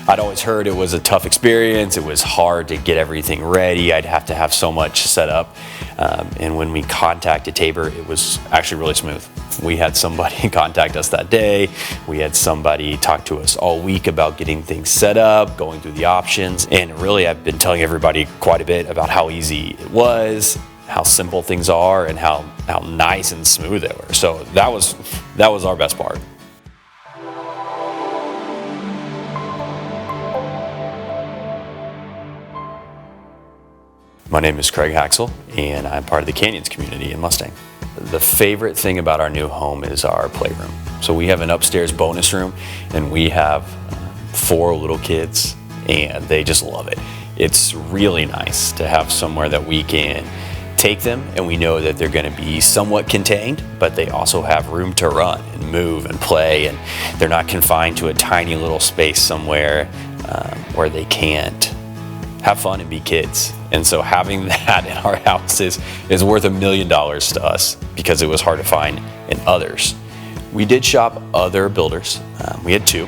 I'd always heard it was a tough experience. It was hard to get everything ready. I'd have to have so much set up. And when we contacted Tabor, it was actually really smooth. We had somebody contact us that day. We had somebody talk to us all week about getting things set up, going through the options. And really, I've been telling everybody quite a bit about how easy it was, how simple things are, and how nice and smooth they were. So that was our best part. My name is Craig Haxel, and I'm part of the Canyons community in Mustang. The favorite thing about our new home is our playroom. So we have an upstairs bonus room, and we have 4 little kids, and they just love it. It's really nice to have somewhere that we can take them, and we know that they're going to be somewhat contained, but they also have room to run and move and play, and they're not confined to a tiny little space somewhere where they can't have fun and be kids. And so having that in our house is worth $1 million to us, because it was hard to find in others. We did shop other builders. We had 2,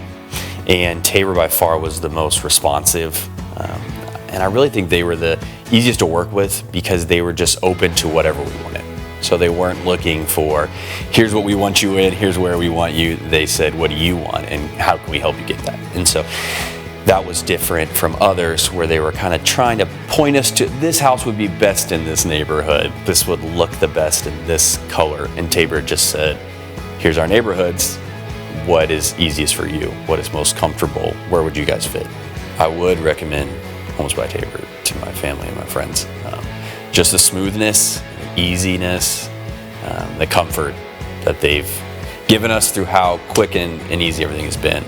and Tabor by far was the most responsive. And I really think they were the easiest to work with, because they were just open to whatever we wanted. So they weren't looking for, here's what we want you in, here's where we want you. They said, what do you want, and how can we help you get that? And so that was different from others, where they were kind of trying to point us to, this house would be best in this neighborhood. This would look the best in this color. And Tabor just said, here's our neighborhoods. What is easiest for you? What is most comfortable? Where would you guys fit? I would recommend Homes by Tabor to my family and my friends. Just the smoothness, the easiness, the comfort that they've given us through how quick and easy everything has been.